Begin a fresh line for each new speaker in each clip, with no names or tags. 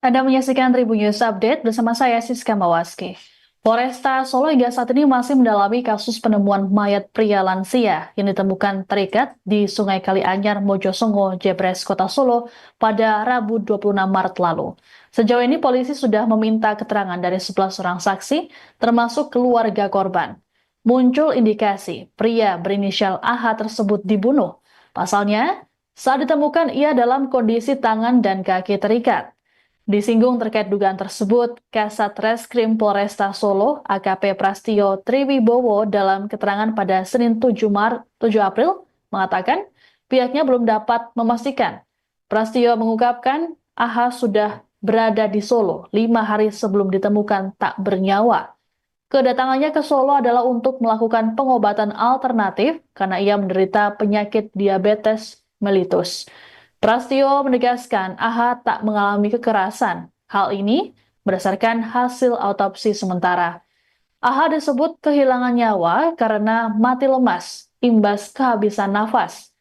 Anda menyaksikan Tribun News Update bersama saya Siska Mawaski. Polresta Solo hingga saat ini masih mendalami kasus penemuan mayat pria lansia yang ditemukan terikat di Sungai Kalianyar, Mojosongo, Jebres, Kota Solo pada Rabu 26 Maret lalu. Sejauh ini polisi sudah meminta keterangan dari 11 orang saksi, termasuk keluarga korban. Muncul indikasi pria berinisial AH tersebut dibunuh. Pasalnya, saat ditemukan ia dalam kondisi tangan dan kaki terikat. Disinggung terkait dugaan tersebut, Kasat Reskrim Polresta Solo, AKP Prastio Triwibowo dalam keterangan pada Senin 7 April mengatakan pihaknya belum dapat memastikan. Prastio mengungkapkan AH sudah berada di Solo 5 hari sebelum ditemukan tak bernyawa. Kedatangannya ke Solo adalah untuk melakukan pengobatan alternatif karena ia menderita penyakit diabetes mellitus. Prastio menegaskan AH tak mengalami kekerasan. Hal ini berdasarkan hasil autopsi sementara. AH disebut kehilangan nyawa karena mati lemas, imbas kehabisan nafas.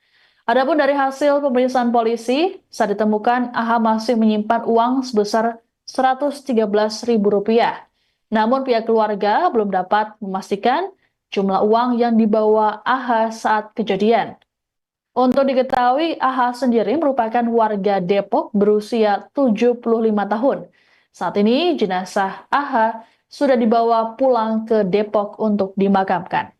Adapun dari hasil pemeriksaan polisi, saat ditemukan AH masih menyimpan uang sebesar Rp113.000. Namun pihak keluarga belum dapat memastikan jumlah uang yang dibawa AH saat kejadian. Untuk diketahui, AH sendiri merupakan warga Depok berusia 75 tahun. Saat ini jenazah AH sudah dibawa pulang ke Depok untuk dimakamkan.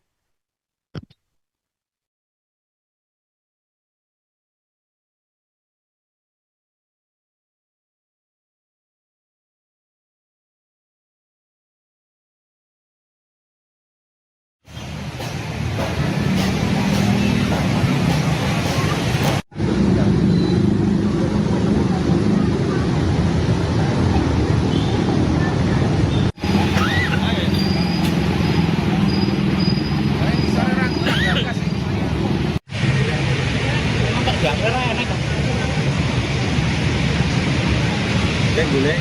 Kan boleh.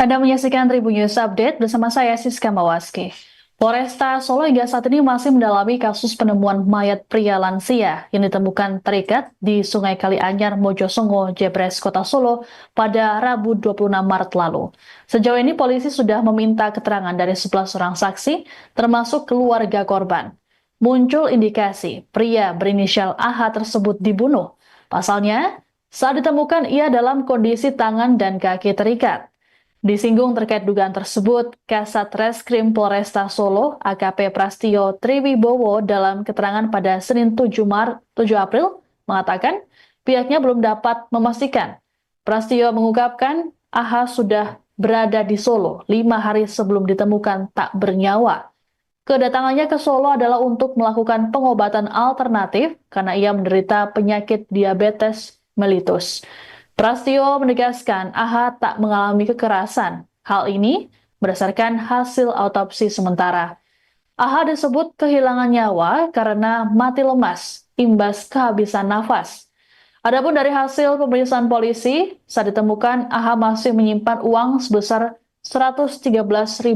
Anda menyaksikan Tribun News Update bersama saya Siska Mawaski. Polresta Solo hingga saat ini masih mendalami kasus penemuan mayat pria lansia yang ditemukan terikat di Sungai Kalianyar, Mojosongo, Jebres, Kota Solo pada Rabu 26 Maret lalu. Sejauh ini polisi sudah meminta keterangan dari 11 orang saksi, termasuk keluarga korban. Muncul indikasi pria berinisial AH tersebut dibunuh. Pasalnya, saat ditemukan ia dalam kondisi tangan dan kaki terikat. Disinggung terkait dugaan tersebut, Kasat Reskrim Polresta Solo, AKP Prastio Triwibowo dalam keterangan pada Senin 7 April mengatakan pihaknya belum dapat memastikan. Prastio mengungkapkan AH sudah berada di Solo 5 hari sebelum ditemukan tak bernyawa. Kedatangannya ke Solo adalah untuk melakukan pengobatan alternatif karena ia menderita penyakit diabetes mellitus. Prastio menegaskan AH tak mengalami kekerasan. Hal ini berdasarkan hasil autopsi sementara. AH disebut kehilangan nyawa karena mati lemas, imbas kehabisan nafas. Adapun dari hasil pemeriksaan polisi, saat ditemukan AH masih menyimpan uang sebesar Rp113.000.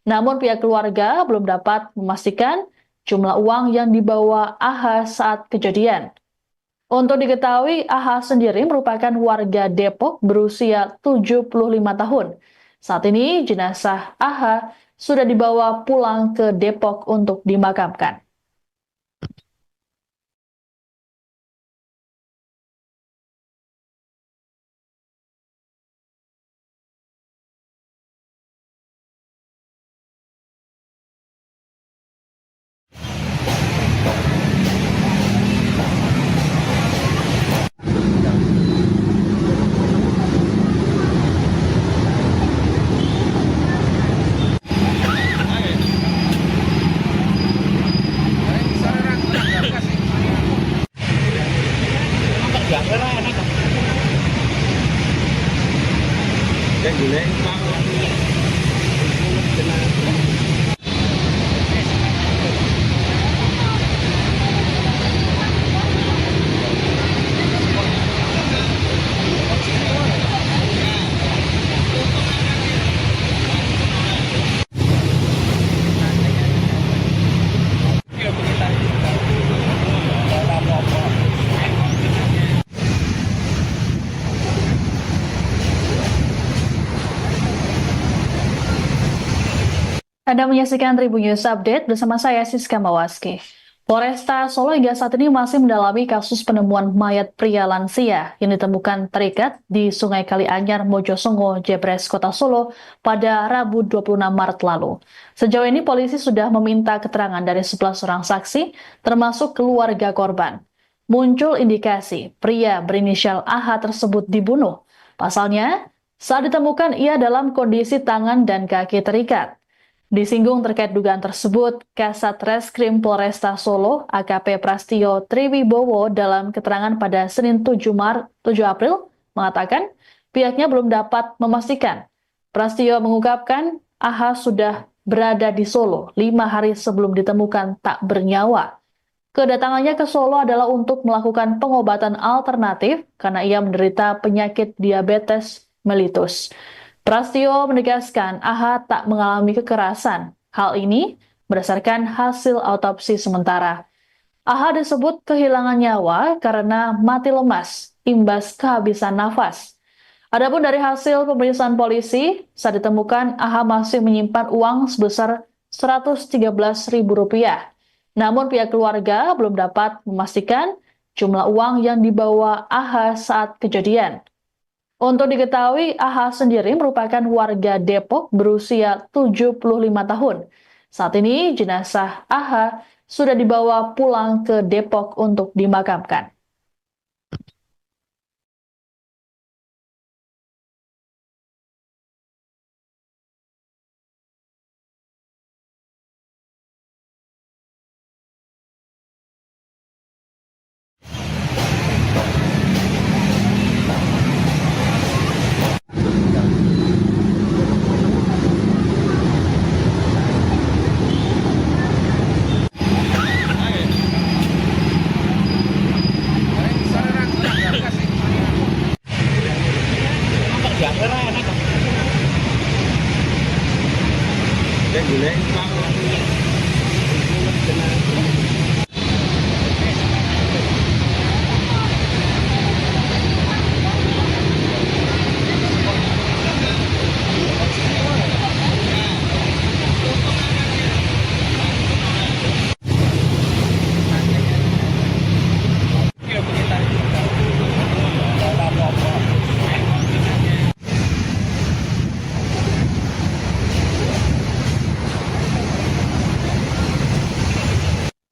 Namun pihak keluarga belum dapat memastikan jumlah uang yang dibawa AH saat kejadian. Untuk diketahui, AH sendiri merupakan warga Depok berusia 75 tahun. Saat ini jenazah AH sudah dibawa pulang ke Depok untuk dimakamkan. Anda menyaksikan Tribun News Update bersama saya Siska Mawaski. Polresta Solo hingga saat ini masih mendalami kasus penemuan mayat pria lansia yang ditemukan terikat di Sungai Kalianyar, Mojosongo, Jebres, Kota Solo pada Rabu 26 Maret lalu. Sejauh ini polisi sudah meminta keterangan dari 11 orang saksi, termasuk keluarga korban. Muncul indikasi pria berinisial AH tersebut dibunuh. Pasalnya, saat ditemukan ia dalam kondisi tangan dan kaki terikat. Disinggung terkait dugaan tersebut, Kasat Reskrim Polresta Solo, AKP Prastio Triwibowo dalam keterangan pada Senin 7 April mengatakan pihaknya belum dapat memastikan. Prastio mengungkapkan AH sudah berada di Solo 5 hari sebelum ditemukan tak bernyawa. Kedatangannya ke Solo adalah untuk melakukan pengobatan alternatif karena ia menderita penyakit diabetes mellitus. Prastio menegaskan AH tak mengalami kekerasan. Hal ini berdasarkan hasil autopsi sementara. AH disebut kehilangan nyawa karena mati lemas, imbas kehabisan nafas. Adapun dari hasil pemeriksaan polisi, saat ditemukan AH masih menyimpan uang sebesar Rp113.000. Namun pihak keluarga belum dapat memastikan jumlah uang yang dibawa AH saat kejadian. Untuk diketahui, AH sendiri merupakan warga Depok berusia 75 tahun. Saat ini jenazah AH sudah dibawa pulang ke Depok untuk dimakamkan.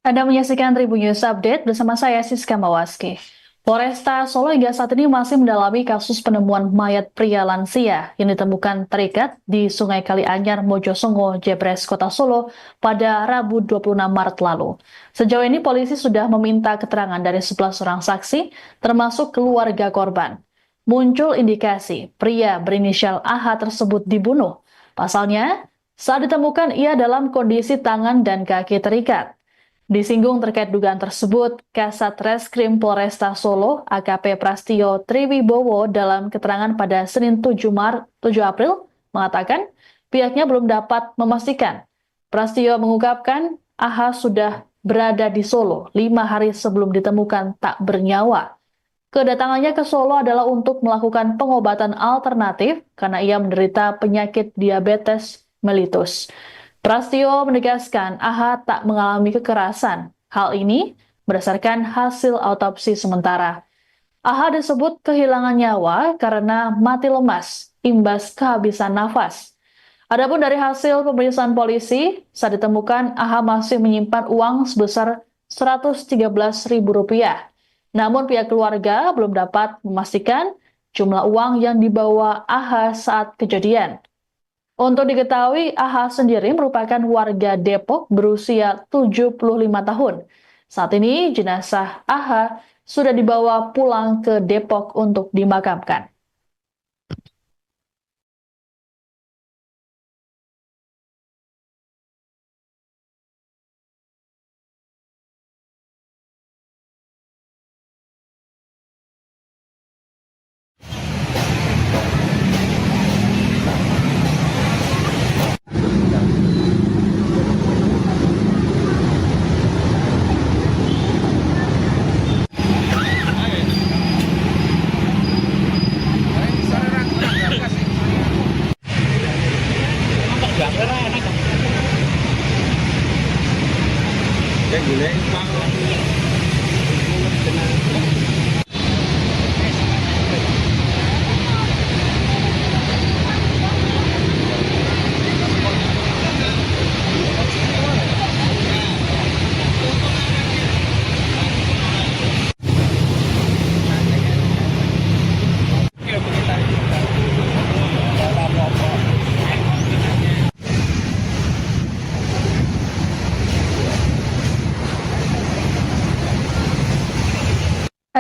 Anda menyaksikan Tribun News Update bersama saya Siska Mawaski. Polresta Solo hingga saat ini masih mendalami kasus penemuan mayat pria lansia yang ditemukan terikat di Sungai Kalianyar, Mojosongo, Jebres, Kota Solo pada Rabu 26 Maret lalu. Sejauh ini polisi sudah meminta keterangan dari 11 orang saksi, termasuk keluarga korban. Muncul indikasi pria berinisial AH tersebut dibunuh. Pasalnya, saat ditemukan ia dalam kondisi tangan dan kaki terikat. Disinggung terkait dugaan tersebut, Kasat Reskrim Polresta Solo, AKP Prastio Triwibowo dalam keterangan pada Senin 7 April mengatakan pihaknya belum dapat memastikan. Prastio mengungkapkan AH sudah berada di Solo 5 hari sebelum ditemukan tak bernyawa. Kedatangannya ke Solo adalah untuk melakukan pengobatan alternatif karena ia menderita penyakit diabetes mellitus. Prastio menegaskan AH tak mengalami kekerasan. Hal ini berdasarkan hasil autopsi sementara. AH disebut kehilangan nyawa karena mati lemas, imbas kehabisan nafas. Adapun dari hasil pemeriksaan polisi, saat ditemukan AH masih menyimpan uang sebesar Rp113.000. Namun pihak keluarga belum dapat memastikan jumlah uang yang dibawa AH saat kejadian. Untuk diketahui, AH sendiri merupakan warga Depok berusia 75 tahun. Saat ini jenazah AH sudah dibawa pulang ke Depok untuk dimakamkan.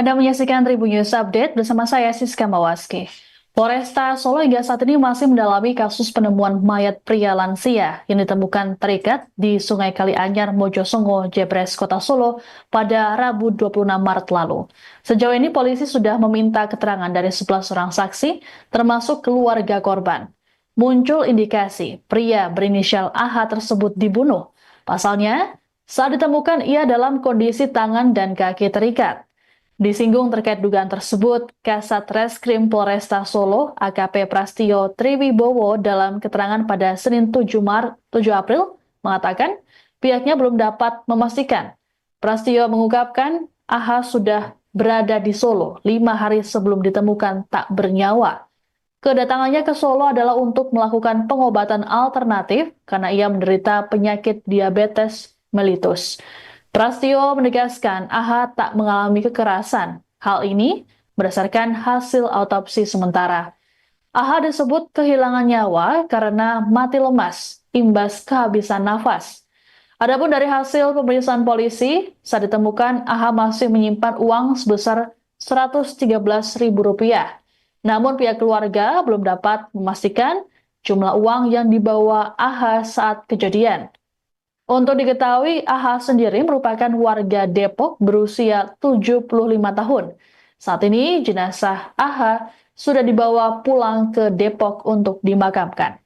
Anda menyaksikan Tribun News Update bersama saya Siska Mawaski. Polresta Solo hingga saat ini masih mendalami kasus penemuan mayat pria lansia yang ditemukan terikat di Sungai Kalianyar, Mojosongo, Jebres, Kota Solo pada Rabu 26 Maret lalu. Sejauh ini polisi sudah meminta keterangan dari 11 orang saksi, termasuk keluarga korban. Muncul indikasi pria berinisial AH tersebut dibunuh. Pasalnya, saat ditemukan ia dalam kondisi tangan dan kaki terikat. Disinggung terkait dugaan tersebut, Kasat Reskrim Polresta Solo, AKP Prastio Triwibowo dalam keterangan pada Senin 7 April mengatakan pihaknya belum dapat memastikan. Prastio mengungkapkan AH sudah berada di Solo 5 hari sebelum ditemukan tak bernyawa. Kedatangannya ke Solo adalah untuk melakukan pengobatan alternatif karena ia menderita penyakit diabetes mellitus. Prastio menegaskan AH tak mengalami kekerasan. Hal ini berdasarkan hasil autopsi sementara. AH disebut kehilangan nyawa karena mati lemas, imbas kehabisan nafas. Adapun dari hasil pemeriksaan polisi, saat ditemukan AH masih menyimpan uang sebesar Rp113.000. Namun pihak keluarga belum dapat memastikan jumlah uang yang dibawa AH saat kejadian. Untuk diketahui, AH sendiri merupakan warga Depok berusia 75 tahun. Saat ini jenazah AH sudah dibawa pulang ke Depok untuk dimakamkan.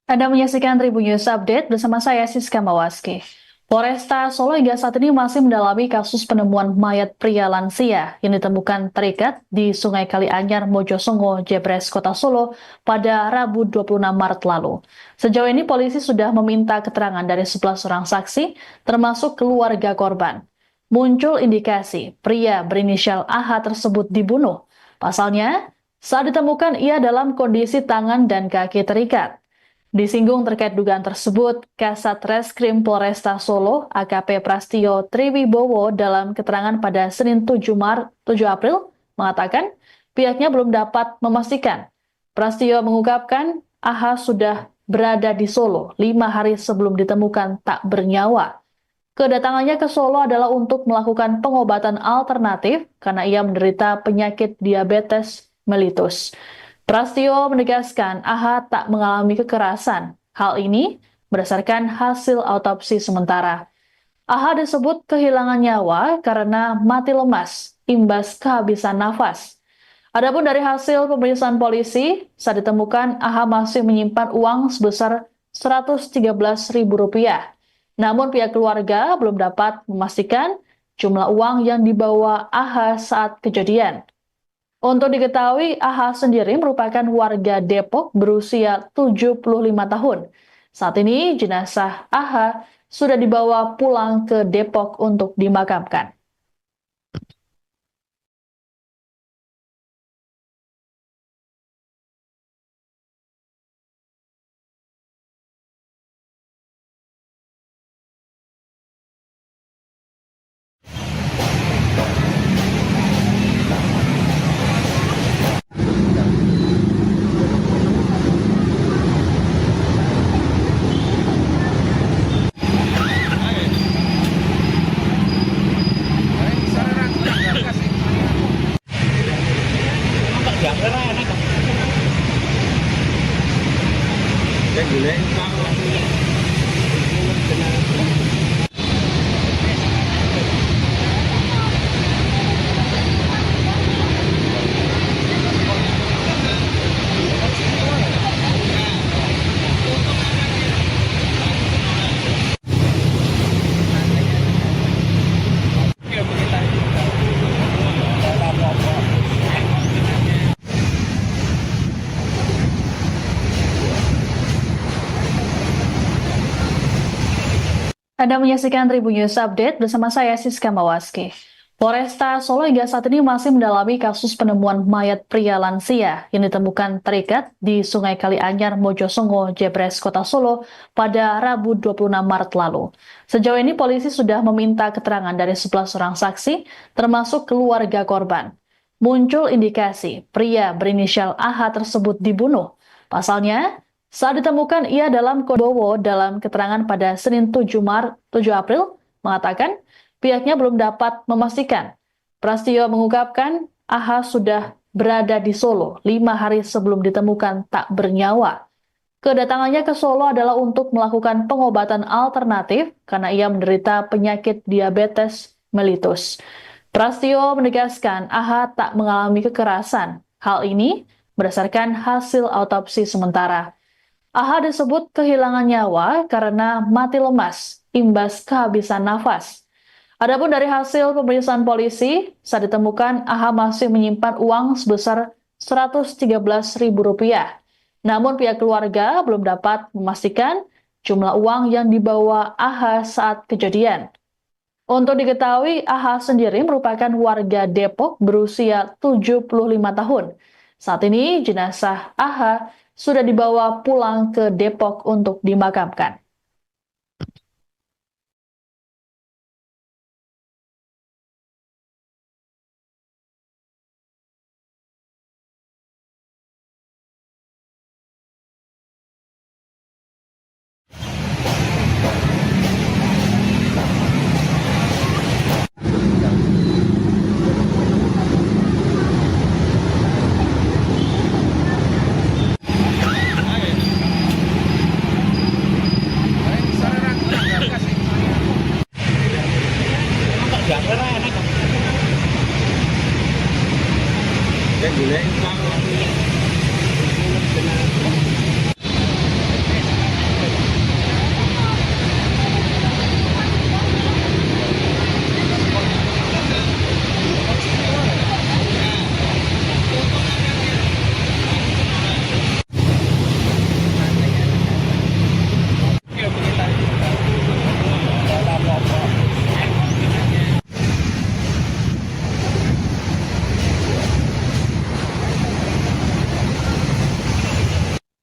Anda menyaksikan Tribun News Update bersama saya Siska Mawaski. Polresta Solo hingga saat ini masih mendalami kasus penemuan mayat pria lansia yang ditemukan terikat di Sungai Kalianyar, Mojosongo, Jebres, Kota Solo pada Rabu 26 Maret lalu. Sejauh ini polisi sudah meminta keterangan dari 11 orang saksi, termasuk keluarga korban. Muncul indikasi pria berinisial AH tersebut dibunuh. Pasalnya, saat ditemukan ia dalam kondisi tangan dan kaki terikat. Disinggung terkait dugaan tersebut, Kasat Reskrim Polresta Solo, AKP Prastio Triwibowo dalam keterangan pada Senin 7 April mengatakan pihaknya belum dapat memastikan. Prastio mengungkapkan AH sudah berada di Solo 5 hari sebelum ditemukan tak bernyawa. Kedatangannya ke Solo adalah untuk melakukan pengobatan alternatif karena ia menderita penyakit diabetes mellitus. Prastio menegaskan AH tak mengalami kekerasan. Hal ini berdasarkan hasil autopsi sementara. AH disebut kehilangan nyawa karena mati lemas, imbas kehabisan nafas. Adapun dari hasil pemeriksaan polisi, saat ditemukan AH masih menyimpan uang sebesar Rp113.000. Namun pihak keluarga belum dapat memastikan jumlah uang yang dibawa AH saat kejadian. Untuk diketahui, AH sendiri merupakan warga Depok berusia 75 tahun. Saat ini jenazah AH sudah dibawa pulang ke Depok untuk dimakamkan.
Yang gulai.
Anda menyaksikan Tribun News Update bersama saya Siska Mawaski. Polresta Solo hingga saat ini masih mendalami kasus penemuan mayat pria lansia yang ditemukan terikat di Sungai Kalianyar, Mojosongo, Jebres, Kota Solo pada Rabu 26 Maret lalu. Sejauh ini polisi sudah meminta keterangan dari 11 orang saksi, termasuk keluarga korban. Muncul indikasi pria berinisial AH tersebut dibunuh. Pasalnya, saat ditemukan, ia dalam Kobowo dalam keterangan pada Senin 7 April mengatakan pihaknya belum dapat memastikan. Prasetyo mengungkapkan AH sudah berada di Solo 5 hari sebelum ditemukan tak bernyawa. Kedatangannya ke Solo adalah untuk melakukan pengobatan alternatif karena ia menderita penyakit diabetes mellitus. Prasetyo menegaskan AH tak mengalami kekerasan. Hal ini berdasarkan hasil autopsi sementara. AH disebut kehilangan nyawa karena mati lemas, imbas kehabisan nafas. Adapun dari hasil pemeriksaan polisi, saat ditemukan AH masih menyimpan uang sebesar Rp113.000. Namun pihak keluarga belum dapat memastikan jumlah uang yang dibawa AH saat kejadian. Untuk diketahui, AH sendiri merupakan warga Depok berusia 75 tahun. Saat ini jenazah AH sudah dibawa pulang ke Depok untuk dimakamkan.
Yang gulai.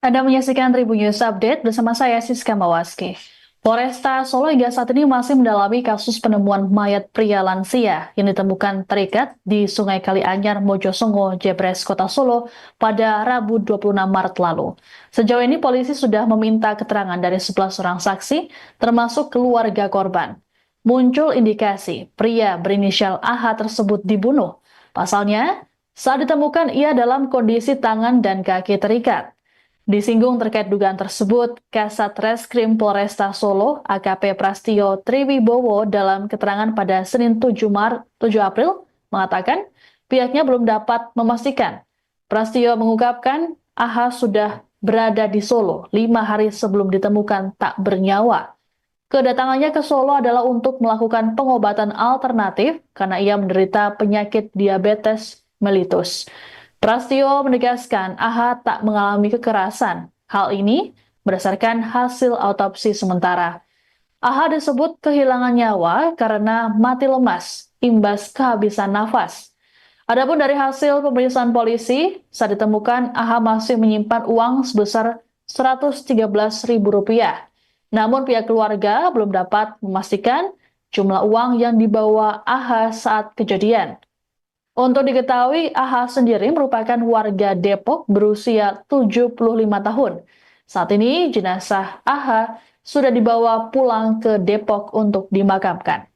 Anda menyaksikan Tribun News Update bersama saya Siska Mawaski. Polresta Solo hingga saat ini masih mendalami kasus penemuan mayat pria lansia yang ditemukan terikat di Sungai Kalianyar, Mojosongo, Jebres, Kota Solo pada Rabu 26 Maret lalu. Sejauh ini polisi sudah meminta keterangan dari 11 orang saksi, termasuk keluarga korban. Muncul indikasi pria berinisial AH tersebut dibunuh. Pasalnya, saat ditemukan ia dalam kondisi tangan dan kaki terikat. Disinggung terkait dugaan tersebut, Kasat Reskrim Polresta Solo, AKP Prasetyo Triwibowo dalam keterangan pada Senin 7 April mengatakan pihaknya belum dapat memastikan. Prasetyo mengungkapkan AH sudah berada di Solo 5 hari sebelum ditemukan tak bernyawa. Kedatangannya ke Solo adalah untuk melakukan pengobatan alternatif karena ia menderita penyakit diabetes mellitus. Prasetyo menegaskan AH tak mengalami kekerasan. Hal ini berdasarkan hasil autopsi sementara. AH disebut kehilangan nyawa karena mati lemas, imbas kehabisan nafas. Adapun dari hasil pemeriksaan polisi, saat ditemukan AH masih menyimpan uang sebesar Rp113.000. Namun pihak keluarga belum dapat memastikan jumlah uang yang dibawa AH saat kejadian. Untuk diketahui, AH sendiri merupakan warga Depok berusia 75 tahun. Saat ini jenazah AH sudah dibawa pulang ke Depok untuk dimakamkan.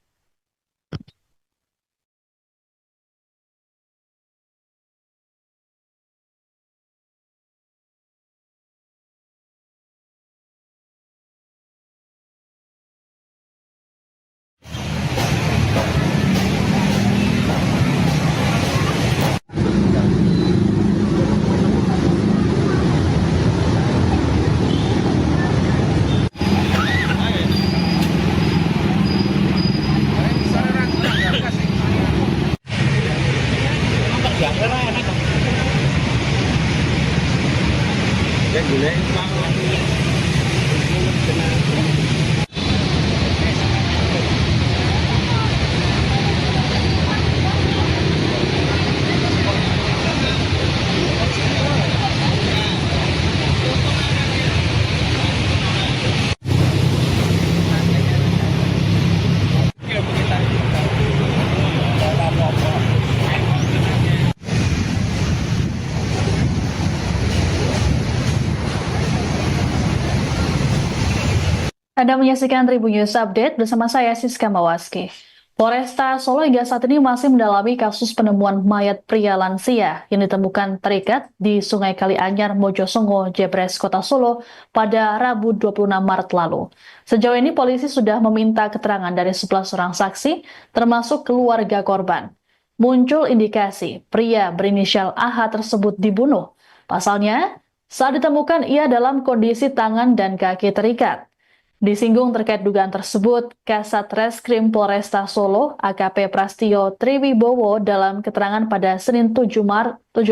Anda menyaksikan Tribun News Update bersama saya Siska Mawaski. Polresta Solo hingga saat ini masih mendalami kasus penemuan mayat pria lansia yang ditemukan terikat di Sungai Kalianyar, Mojosongo, Jebres, Kota Solo pada Rabu 26 Maret lalu. Sejauh ini polisi sudah meminta keterangan dari 11 orang saksi, termasuk keluarga korban. Muncul indikasi pria berinisial AH tersebut dibunuh. Pasalnya, saat ditemukan ia dalam kondisi tangan dan kaki terikat. Disinggung terkait dugaan tersebut, Kasat Reskrim Polresta Solo AKP Prastio Triwibowo dalam keterangan pada Senin 7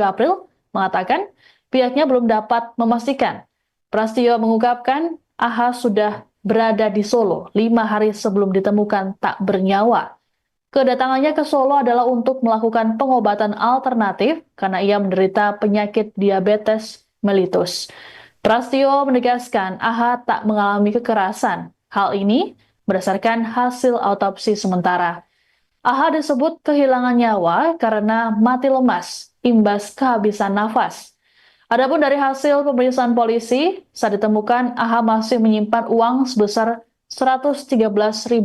April mengatakan pihaknya belum dapat memastikan. Prastio mengungkapkan AH sudah berada di Solo 5 hari sebelum ditemukan tak bernyawa. Kedatangannya ke Solo adalah untuk melakukan pengobatan alternatif karena ia menderita penyakit diabetes mellitus. Prastio menegaskan AH tak mengalami kekerasan. Hal ini berdasarkan hasil autopsi sementara. AH disebut kehilangan nyawa karena mati lemas, imbas kehabisan nafas. Adapun dari hasil pemeriksaan polisi, saat ditemukan AH masih menyimpan uang sebesar Rp113.000.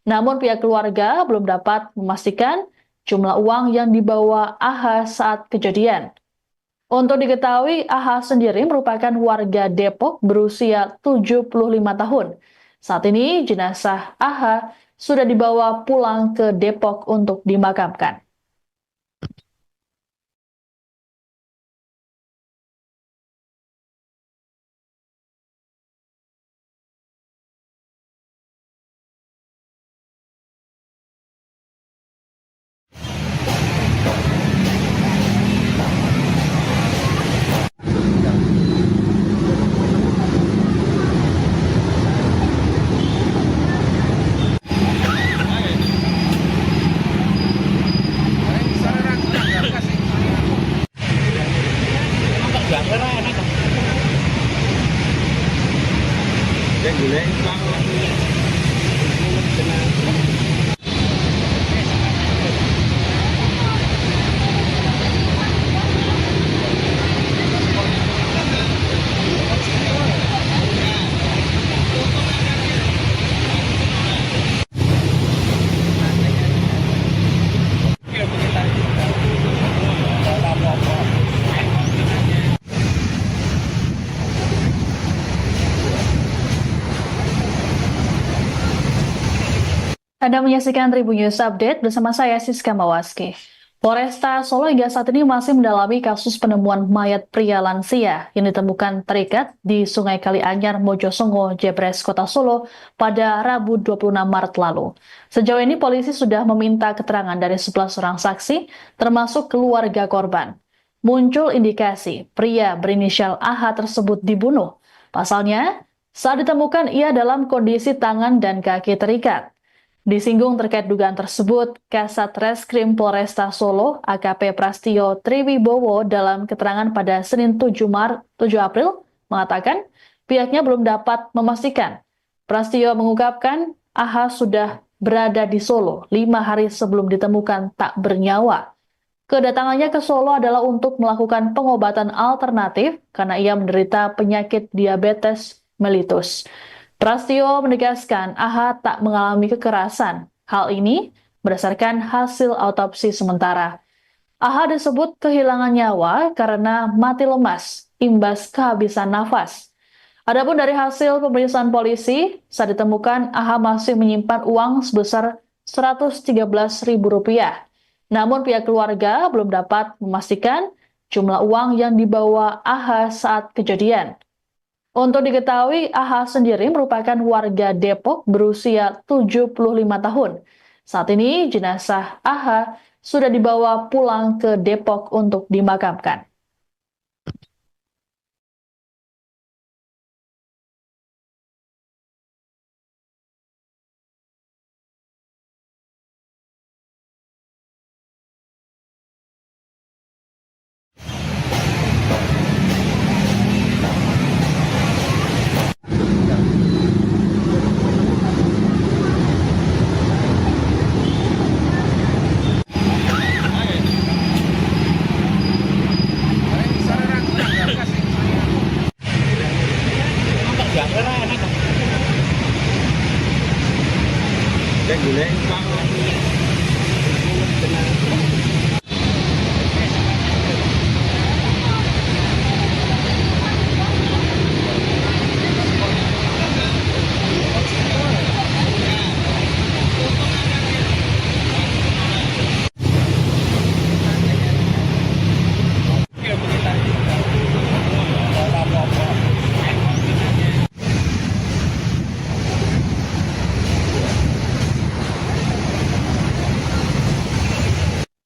Namun pihak keluarga belum dapat memastikan jumlah uang yang dibawa AH saat kejadian. Untuk diketahui, AH sendiri merupakan warga Depok berusia 75 tahun. Saat ini jenazah AH sudah dibawa pulang ke Depok untuk dimakamkan. Anda menyaksikan Tribun News Update bersama saya Siska Mawaski. Polresta Solo hingga saat ini masih mendalami kasus penemuan mayat pria lansia yang ditemukan terikat di Sungai Kalianyar, Mojosongo, Jebres, Kota Solo pada Rabu 26 Maret lalu. Sejauh ini polisi sudah meminta keterangan dari 11 orang saksi, termasuk keluarga korban. Muncul indikasi pria berinisial AH tersebut dibunuh. Pasalnya, saat ditemukan ia dalam kondisi tangan dan kaki terikat. Disinggung terkait dugaan tersebut, Kasat Reskrim Polresta Solo AKP Prastio Triwibowo dalam keterangan pada Senin 7 April mengatakan pihaknya belum dapat memastikan. Prastio mengungkapkan AH sudah berada di Solo 5 hari sebelum ditemukan tak bernyawa. Kedatangannya ke Solo adalah untuk melakukan pengobatan alternatif karena ia menderita penyakit diabetes mellitus. Prastio menegaskan AH tak mengalami kekerasan. Hal ini berdasarkan hasil autopsi sementara. AH disebut kehilangan nyawa karena mati lemas, imbas kehabisan nafas. Adapun dari hasil pemeriksaan polisi, saat ditemukan AH masih menyimpan uang sebesar Rp113.000. Namun pihak keluarga belum dapat memastikan jumlah uang yang dibawa AH saat kejadian. Untuk diketahui, AH sendiri merupakan warga Depok berusia 75 tahun. Saat ini jenazah AH sudah dibawa pulang ke Depok untuk dimakamkan.
Enggak, enak.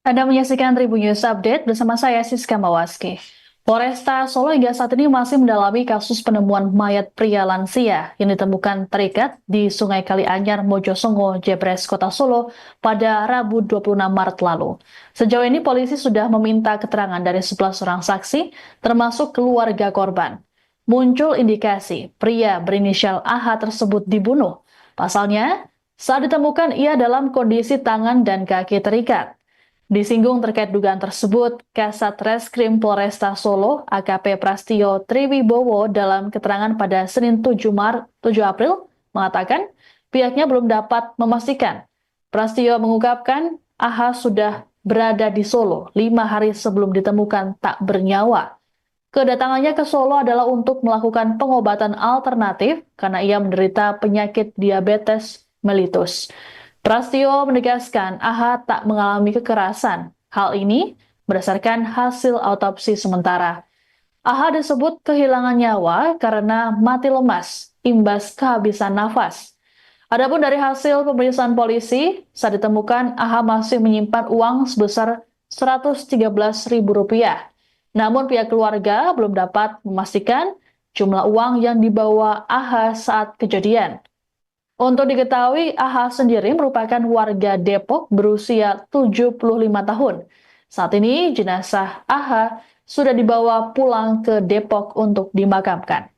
Anda menyaksikan Tribun News Update bersama saya Siska Mawaski. Polresta Solo hingga saat ini masih mendalami kasus penemuan mayat pria lansia yang ditemukan terikat di Sungai Kalianyar, Mojosongo, Jebres, Kota Solo pada Rabu 26 Maret lalu. Sejauh ini polisi sudah meminta keterangan dari 11 orang saksi, termasuk keluarga korban. Muncul indikasi pria berinisial AH tersebut dibunuh. Pasalnya, saat ditemukan ia dalam kondisi tangan dan kaki terikat. Disinggung terkait dugaan tersebut, Kasat Reskrim Polresta Solo, AKP Prastio Triwibowo dalam keterangan pada Senin 7 April mengatakan pihaknya belum dapat memastikan. Prastio mengungkapkan AH sudah berada di Solo 5 hari sebelum ditemukan tak bernyawa. Kedatangannya ke Solo adalah untuk melakukan pengobatan alternatif karena ia menderita penyakit diabetes mellitus. Prastio menegaskan AH tak mengalami kekerasan. Hal ini berdasarkan hasil autopsi sementara. AH disebut kehilangan nyawa karena mati lemas, imbas kehabisan nafas. Adapun dari hasil pemeriksaan polisi, saat ditemukan AH masih menyimpan uang sebesar Rp113.000. Namun pihak keluarga belum dapat memastikan jumlah uang yang dibawa AH saat kejadian. Untuk diketahui, AH sendiri merupakan warga Depok berusia 75 tahun. Saat ini jenazah AH sudah dibawa pulang ke Depok untuk dimakamkan.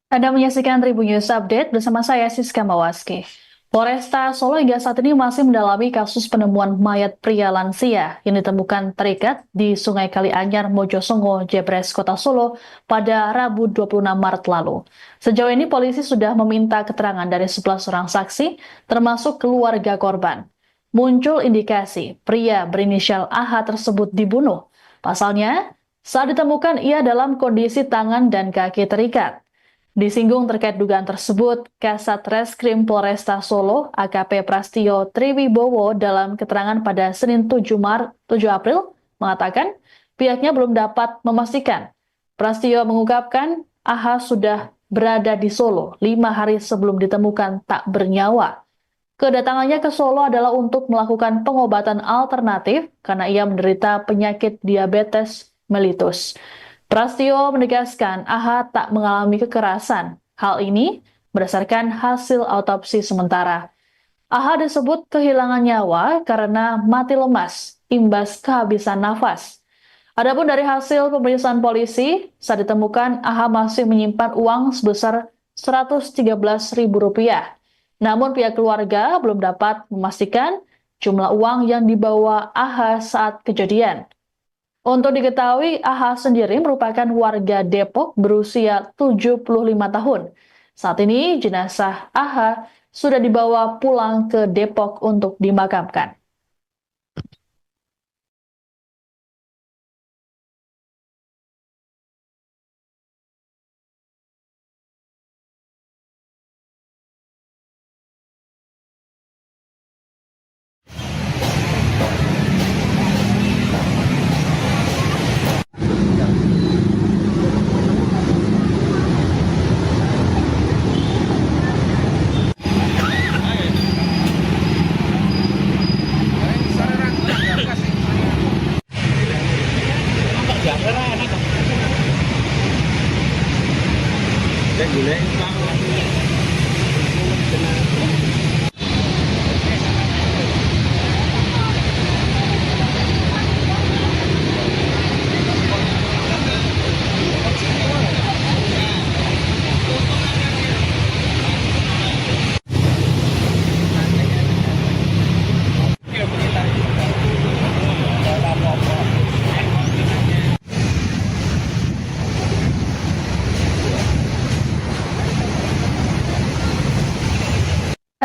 Anda menyaksikan Tribun News Update bersama saya Siska Mawaski. Polresta Solo hingga saat ini masih mendalami kasus penemuan mayat pria lansia yang ditemukan terikat di Sungai Kalianyar, Mojosongo, Jebres, Kota Solo pada Rabu 26 Maret lalu. Sejauh ini polisi sudah meminta keterangan dari 11 orang saksi, termasuk keluarga korban. Muncul indikasi pria berinisial AH tersebut dibunuh. Pasalnya, saat ditemukan ia dalam kondisi tangan dan kaki terikat. Disinggung terkait dugaan tersebut, Kasat Reskrim Polresta Solo, AKP Prastio Triwibowo dalam keterangan pada Senin 7 April mengatakan pihaknya belum dapat memastikan. Prastio mengungkapkan AH sudah berada di Solo 5 hari sebelum ditemukan tak bernyawa. Kedatangannya ke Solo adalah untuk melakukan pengobatan alternatif karena ia menderita penyakit diabetes mellitus. Prastio menegaskan AH tak mengalami kekerasan. Hal ini berdasarkan hasil autopsi sementara. AH disebut kehilangan nyawa karena mati lemas, imbas kehabisan nafas. Adapun dari hasil pemeriksaan polisi, saat ditemukan AH masih menyimpan uang sebesar Rp113.000. Namun pihak keluarga belum dapat memastikan jumlah uang yang dibawa AH saat kejadian. Untuk diketahui, AH sendiri merupakan warga Depok berusia 75 tahun. Saat ini jenazah AH sudah dibawa pulang ke Depok untuk dimakamkan.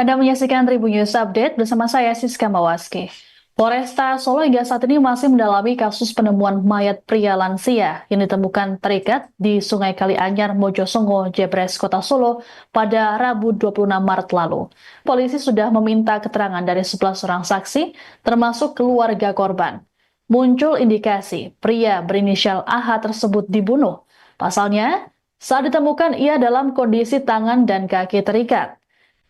Anda menyaksikan Tribun News Update bersama saya Siska Mawaski. Polresta Solo hingga saat ini masih mendalami kasus penemuan mayat pria lansia yang ditemukan terikat di Sungai Kalianyar, Mojosongo, Jebres, Kota Solo pada Rabu 26 Maret lalu. Polisi sudah meminta keterangan dari 11 orang saksi, termasuk keluarga korban. Muncul indikasi pria berinisial AH tersebut dibunuh. Pasalnya, saat ditemukan ia dalam kondisi tangan dan kaki terikat.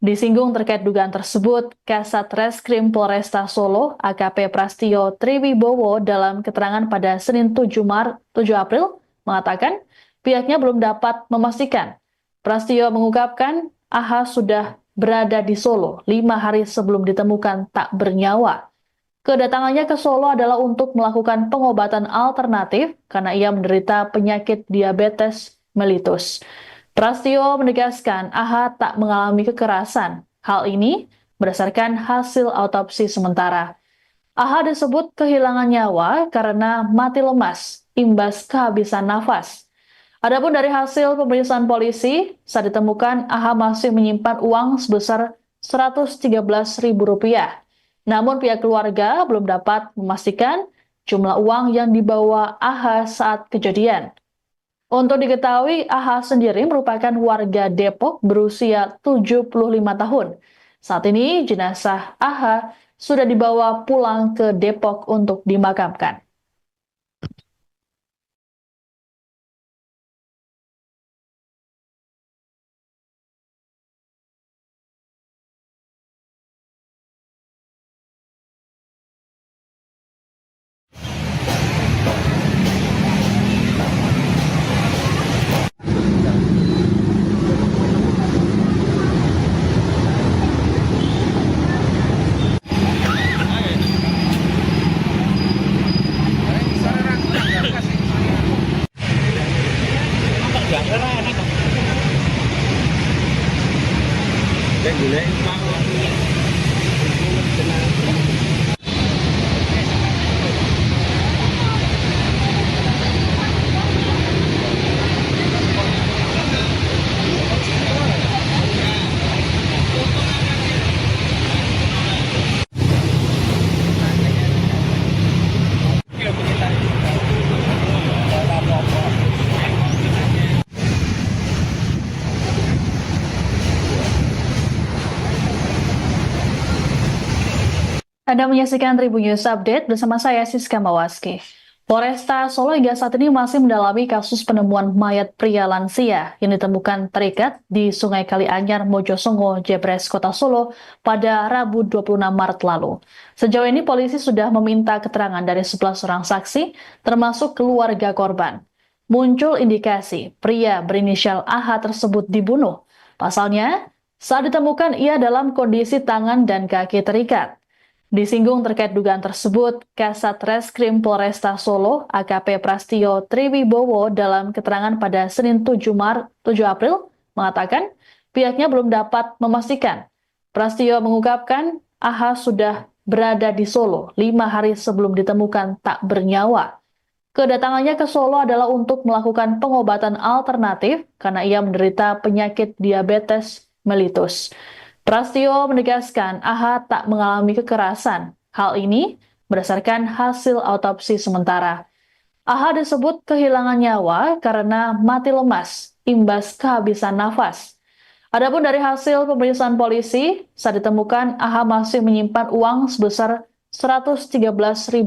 Disinggung terkait dugaan tersebut, Kasat Reskrim Polresta Solo AKP Prastio Triwibowo dalam keterangan pada Senin 7 April mengatakan pihaknya belum dapat memastikan. Prastio mengungkapkan AH sudah berada di Solo 5 hari sebelum ditemukan tak bernyawa. Kedatangannya ke Solo adalah untuk melakukan pengobatan alternatif karena ia menderita penyakit diabetes mellitus. Prastio menegaskan AH tak mengalami kekerasan. Hal ini berdasarkan hasil autopsi sementara. AH disebut kehilangan nyawa karena mati lemas, imbas kehabisan nafas. Adapun dari hasil pemeriksaan polisi, saat ditemukan AH masih menyimpan uang sebesar Rp113.000. Namun pihak keluarga belum dapat memastikan jumlah uang yang dibawa AH saat kejadian. Untuk diketahui, AH sendiri merupakan warga Depok berusia 75 tahun. Saat ini jenazah AH sudah dibawa pulang ke Depok untuk dimakamkan. Anda menyaksikan Tribun News Update bersama saya Siska Mawaski. Polresta Solo hingga saat ini masih mendalami kasus penemuan mayat pria lansia yang ditemukan terikat di Sungai Kalianyar, Mojosongo, Jebres, Kota Solo pada Rabu 26 Maret lalu. Sejauh ini polisi sudah meminta keterangan dari 11 orang saksi, termasuk keluarga korban. Muncul indikasi pria berinisial AH tersebut dibunuh. Pasalnya, saat ditemukan ia dalam kondisi tangan dan kaki terikat. Disinggung terkait dugaan tersebut, Kasat Reskrim Polresta Solo AKP Prastio Triwibowo dalam keterangan pada Senin 7 April mengatakan pihaknya belum dapat memastikan. Prastio mengungkapkan AH sudah berada di Solo 5 hari sebelum ditemukan tak bernyawa. Kedatangannya ke Solo adalah untuk melakukan pengobatan alternatif karena ia menderita penyakit diabetes mellitus. Prastio menegaskan AH tak mengalami kekerasan. Hal ini berdasarkan hasil autopsi sementara. AH disebut kehilangan nyawa karena mati lemas, imbas kehabisan nafas. Adapun dari hasil pemeriksaan polisi, saat ditemukan AH masih menyimpan uang sebesar Rp113.000.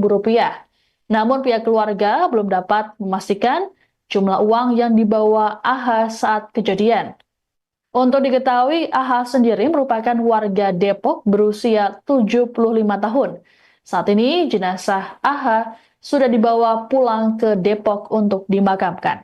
Namun pihak keluarga belum dapat memastikan jumlah uang yang dibawa AH saat kejadian. Untuk diketahui, AH sendiri merupakan warga Depok berusia 75 tahun. Saat ini jenazah AH sudah dibawa pulang ke Depok untuk dimakamkan.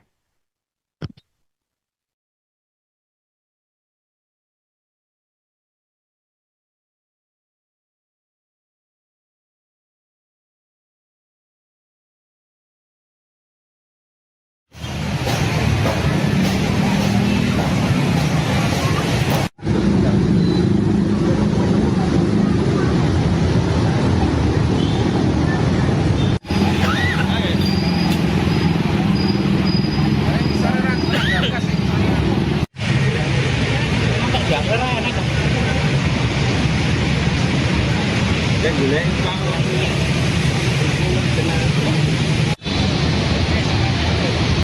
Dan boleh